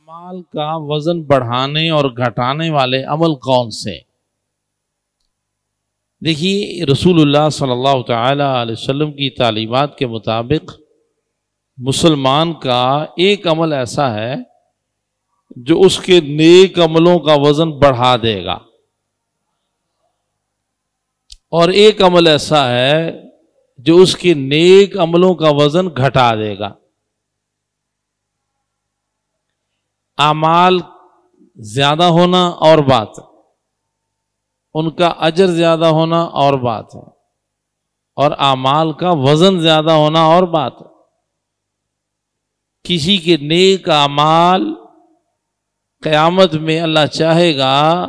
اعمال کا وزن بڑھانے اور گھٹانے والے عمل کون سے؟ دیکھیے رسول اللہ صلی اللہ تعالی علیہ وسلم کی تعلیمات کے مطابق مسلمان کا ایک عمل ایسا ہے جو اس کے نیک عملوں کا وزن بڑھا دے گا، اور ایک عمل ایسا ہے جو اس کے نیک عملوں کا وزن گھٹا دے گا۔ اعمال زیادہ ہونا اور بات ہے، ان کا اجر زیادہ ہونا اور بات ہے، اور اعمال کا وزن زیادہ ہونا اور بات ہے۔ کسی کے نیک اعمال قیامت میں اللہ چاہے گا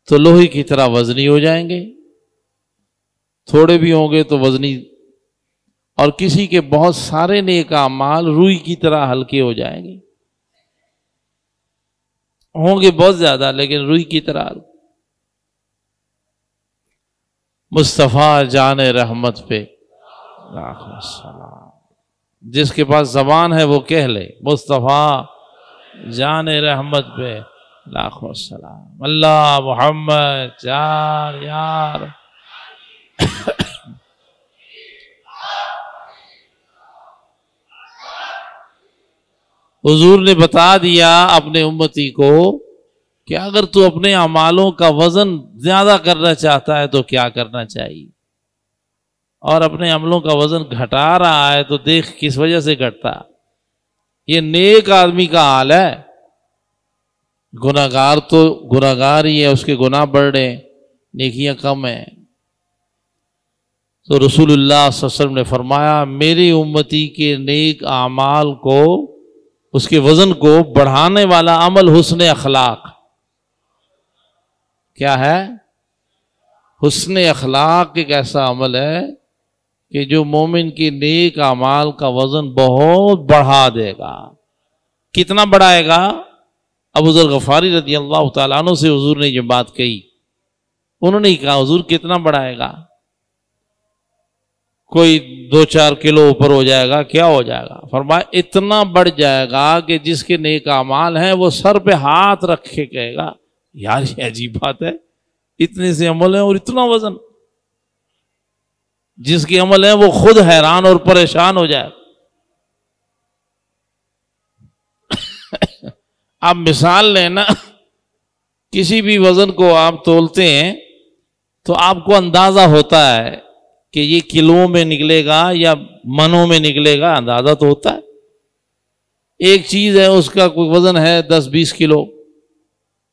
تو لوہے کی طرح وزنی ہو جائیں گے، تھوڑے بھی ہوں گے تو وزنی، اور کسی کے بہت سارے نیک اعمال روئی کی طرح ہلکے ہو جائیں گے، ہوں گے بہت زیادہ لیکن روئی کی طرح۔ مصطفیٰ جان رحمت پہ لاکھوں سلام، جس کے پاس زبان ہے وہ کہہ لے مصطفیٰ جان رحمت پہ لاکھوں سلام، اللہ محمد یار یار۔ حضور نے بتا دیا اپنے امتی کو کہ اگر تو اپنے اعمالوں کا وزن زیادہ کرنا چاہتا ہے تو کیا کرنا چاہیے، اور اپنے عملوں کا وزن گھٹا رہا ہے تو دیکھ کس وجہ سے گھٹتا۔ یہ نیک آدمی کا حال ہے، گناہگار تو گناہگار ہی ہے، اس کے گناہ بڑھ رہے ہیں، نیکیاں کم ہیں۔ تو رسول اللہ صلی اللہ علیہ وسلم نے فرمایا میری امتی کے نیک اعمال کو، اس کے وزن کو بڑھانے والا عمل حسن اخلاق۔ کیا ہے؟ حسن اخلاق ایک ایسا عمل ہے کہ جو مومن کے نیک اعمال کا وزن بہت بڑھا دے گا۔ کتنا بڑھائے گا؟ ابو ذر غفاری رضی اللہ تعالیٰ عنہ سے حضور نے یہ بات کہی، انہوں نے کہا حضور کتنا بڑھائے گا؟ کوئی 2-4 کلو اوپر ہو جائے گا، کیا ہو جائے گا؟ فرمایا اتنا بڑھ جائے گا کہ جس کے نیک اعمال ہیں وہ سر پہ ہاتھ رکھ کے کہے گا یار یہ عجیب بات ہے، اتنے سے عمل ہیں اور اتنا وزن۔ جس کے عمل ہیں وہ خود حیران اور پریشان ہو جائے۔ آپ مثال لیں نا، کسی بھی وزن کو آپ تولتے ہیں تو آپ کو اندازہ ہوتا ہے کہ یہ کلوؤں میں نکلے گا یا منوں میں نکلے گا، اندازہ تو ہوتا ہے۔ ایک چیز ہے اس کا کوئی وزن ہے 10-20 کلو،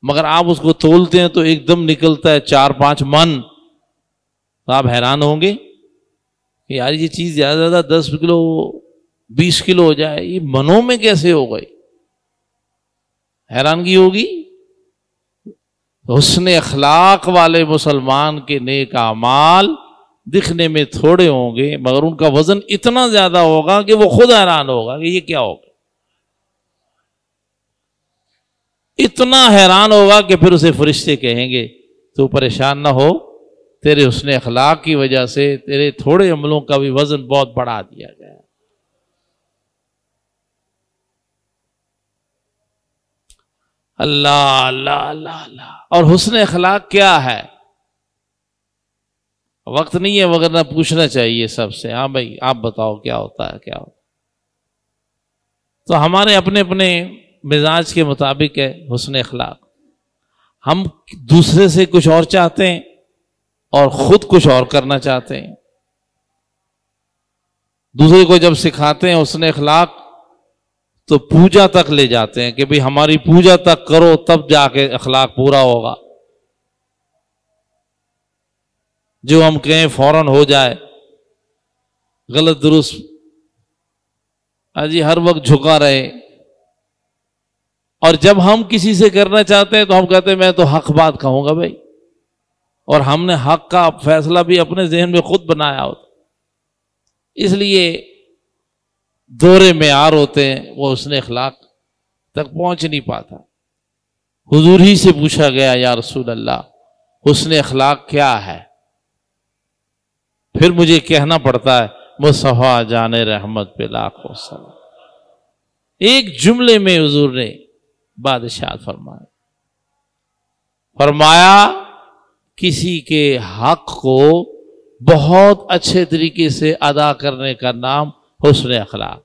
مگر آپ اس کو تولتے ہیں تو ایک دم نکلتا ہے 4-5 من، تو آپ حیران ہوں گے کہ یار یہ چیز زیادہ زیادہ 10 کلو 20 کلو ہو جائے، یہ منوں میں کیسے ہو گئی؟ حیرانگی ہوگی۔ حسن اخلاق والے مسلمان کے نیک اعمال دکھنے میں تھوڑے ہوں گے مگر ان کا وزن اتنا زیادہ ہوگا کہ وہ خود حیران ہوگا کہ یہ کیا ہوگا، اتنا حیران ہوگا کہ پھر اسے فرشتے کہیں گے تو پریشان نہ ہو، تیرے حسن اخلاق کی وجہ سے تیرے تھوڑے عملوں کا بھی وزن بہت بڑھا دیا گیا۔ اللہ اللہ اللہ اللہ۔ اور حسن اخلاق کیا ہے؟ وقت نہیں ہے وغیرہ پوچھنا چاہیے سب سے، ہاں بھائی آپ بتاؤ کیا ہوتا ہے کیا ہوتا ہے؟ تو ہمارے اپنے اپنے مزاج کے مطابق ہے حسن اخلاق۔ ہم دوسرے سے کچھ اور چاہتے ہیں اور خود کچھ اور کرنا چاہتے ہیں۔ دوسرے کو جب سکھاتے ہیں حسن اخلاق تو پوجا تک لے جاتے ہیں کہ بھئی ہماری پوجا تک کرو تب جا کے اخلاق پورا ہوگا، جو ہم کہیں فوراً ہو جائے، غلط درست جی ہر وقت جھکا رہے۔ اور جب ہم کسی سے کرنا چاہتے ہیں تو ہم کہتے ہیں میں تو حق بات کہوں گا بھائی، اور ہم نے حق کا فیصلہ بھی اپنے ذہن میں خود بنایا ہوتا۔ اس لیے دورے معیار ہوتے ہیں وہ حسن اخلاق تک پہنچ نہیں پاتا۔ حضور ہی سے پوچھا گیا یا رسول اللہ حسن اخلاق کیا ہے؟ پھر مجھے کہنا پڑتا ہے مصطفیٰ جان رحمت پہ لاکھوں سلام۔ ایک جملے میں حضور نے بادشاہ فرمایا کسی کے حق کو بہت اچھے طریقے سے ادا کرنے کا نام حسن اخلاق،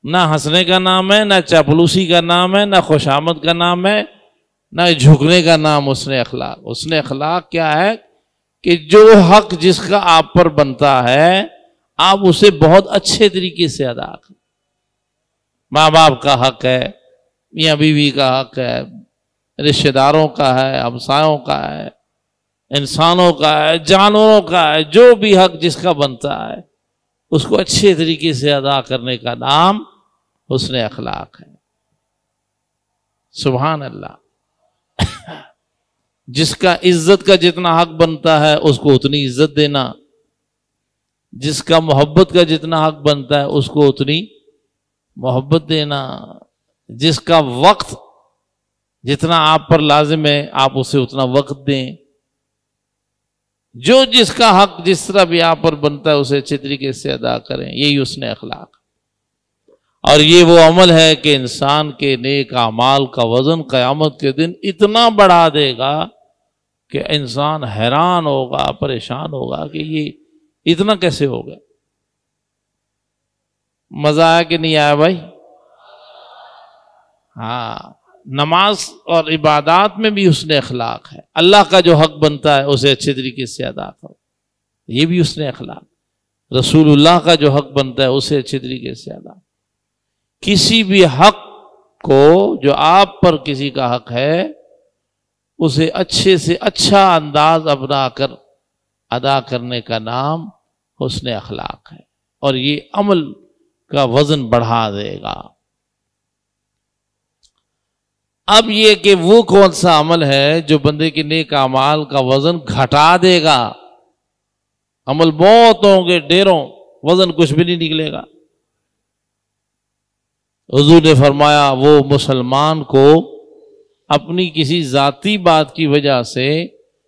نہ ہنسنے کا نام ہے، نہ چاپلوسی کا نام ہے، نہ خوشامد کا نام ہے، نہ جھکنے کا نام حسن اخلاق۔ حسن اخلاق کیا ہے کہ جو حق جس کا آپ پر بنتا ہے آپ اسے بہت اچھے طریقے سے ادا کریں۔ ماں باپ کا حق ہے، میاں بیوی کا حق ہے، رشتہ داروں کا ہے، ہمسایوں کا ہے، انسانوں کا ہے، جانوروں کا ہے، جو بھی حق جس کا بنتا ہے اس کو اچھے طریقے سے ادا کرنے کا نام حسن اخلاق ہے۔ سبحان اللہ۔ جس کا عزت کا جتنا حق بنتا ہے اس کو اتنی عزت دینا، جس کا محبت کا جتنا حق بنتا ہے اس کو اتنی محبت دینا، جس کا وقت جتنا آپ پر لازم ہے آپ اسے اتنا وقت دیں، جو جس کا حق جس طرح بھی آپ پر بنتا ہے اسے اچھے طریقے سے ادا کریں، یہی حسن اخلاق۔ اور یہ وہ عمل ہے کہ انسان کے نیک اعمال کا وزن قیامت کے دن اتنا بڑھا دے گا کہ انسان حیران ہوگا، پریشان ہوگا کہ یہ اتنا کیسے ہو گیا۔ مزہ آیا کہ نہیں آیا بھائی؟ ہاں، نماز اور عبادات میں بھی حسن اخلاق ہے۔ اللہ کا جو حق بنتا ہے اسے اچھے طریقے سے ادا کرو، یہ بھی حسن اخلاق۔ رسول اللہ کا جو حق بنتا ہے اسے اچھے طریقے سے ادا۔ کسی بھی حق کو جو آپ پر کسی کا حق ہے اسے اچھے سے اچھا انداز اپنا کر ادا کرنے کا نام حسن اخلاق ہے، اور یہ عمل کا وزن بڑھا دے گا۔ اب یہ کہ وہ کون سا عمل ہے جو بندے کے نیک اعمال کا وزن گھٹا دے گا؟ عمل بہت ہوں گے، ڈھیروں، وزن کچھ بھی نہیں نکلے گا۔ حضور نے فرمایا وہ مسلمان کو اپنی کسی ذاتی بات کی وجہ سے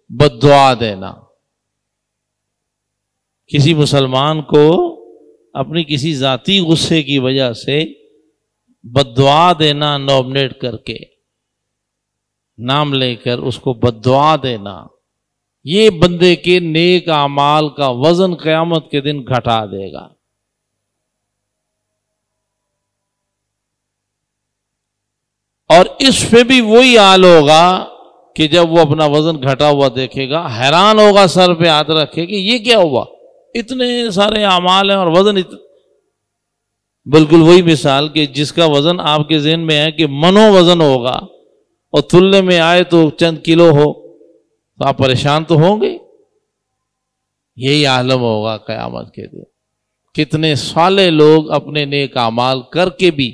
بد دعا دینا، کسی مسلمان کو اپنی کسی ذاتی غصے کی وجہ سے بد دعا دینا، نومنیٹ کر کے نام لے کر اس کو بد دعا دینا، یہ بندے کے نیک اعمال کا وزن قیامت کے دن گھٹا دے گا۔ اور اس پہ بھی وہی حال ہوگا کہ جب وہ اپنا وزن گھٹا ہوا دیکھے گا حیران ہوگا، سر پہ ہاتھ رکھے کہ یہ کیا ہوا، اتنے سارے اعمال ہیں اور وزن بالکل وہی مثال کہ جس کا وزن آپ کے ذہن میں ہے کہ منو وزن ہوگا اور تلنے میں آئے تو چند کلو ہو تو آپ پریشان تو ہوں گے۔ یہی عالم ہوگا قیامت کے دن۔ کتنے صالح لوگ اپنے نیک اعمال کر کے بھی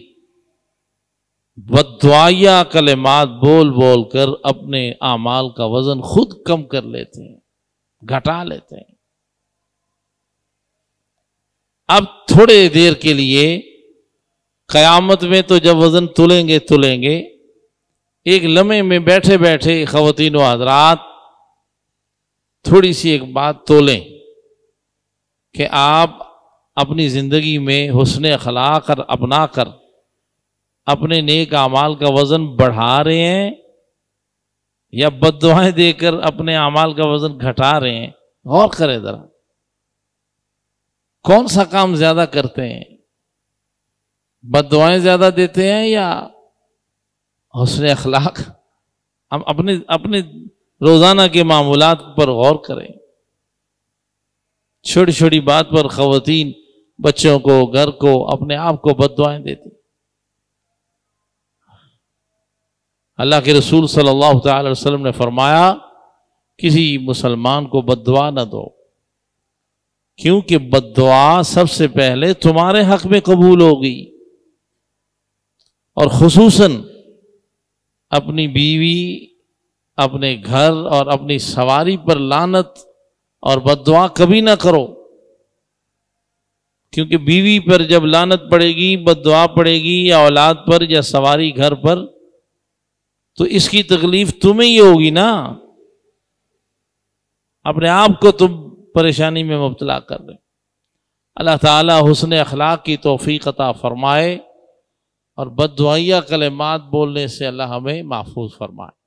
بددعائیہ کلمات بول بول کر اپنے اعمال کا وزن خود کم کر لیتے ہیں، گھٹا لیتے ہیں۔ اب تھوڑے دیر کے لیے قیامت میں تو جب وزن تلیں گے، ایک لمحے میں بیٹھے بیٹھے خواتین و حضرات تھوڑی سی ایک بات تولیں کہ آپ اپنی زندگی میں حسن اخلاق اپنا کر اپنے نیک اعمال کا وزن بڑھا رہے ہیں یا بد دعائیں دے کر اپنے اعمال کا وزن گھٹا رہے ہیں؟ غور کریں ذرا، کون سا کام زیادہ کرتے ہیں؟ بد دعائیں زیادہ دیتے ہیں یا حسن اخلاق؟ ہم اپنے روزانہ کے معمولات پر غور کریں۔ چھوٹی چھوٹی بات پر خواتین بچوں کو، گھر کو، اپنے آپ کو بد دعائیں دیتی۔ اللہ کے رسول صلی اللہ تعالی علیہ وسلم نے فرمایا کسی مسلمان کو بد دعا نہ دو، کیونکہ بد دعا سب سے پہلے تمہارے حق میں قبول ہوگی، اور خصوصاً اپنی بیوی، اپنے گھر اور اپنی سواری پر لعنت اور بد دعا کبھی نہ کرو، کیونکہ بیوی پر جب لعنت پڑے گی، بد دعا پڑے گی، یا اولاد پر یا سواری گھر پر، تو اس کی تکلیف تمہیں ہی ہوگی نا، اپنے آپ کو تم پریشانی میں مبتلا کر رہے۔ اللہ تعالی حسن اخلاق کی توفیق عطا فرمائے اور بد دعائیہ کلمات بولنے سے اللہ ہمیں محفوظ فرمائے۔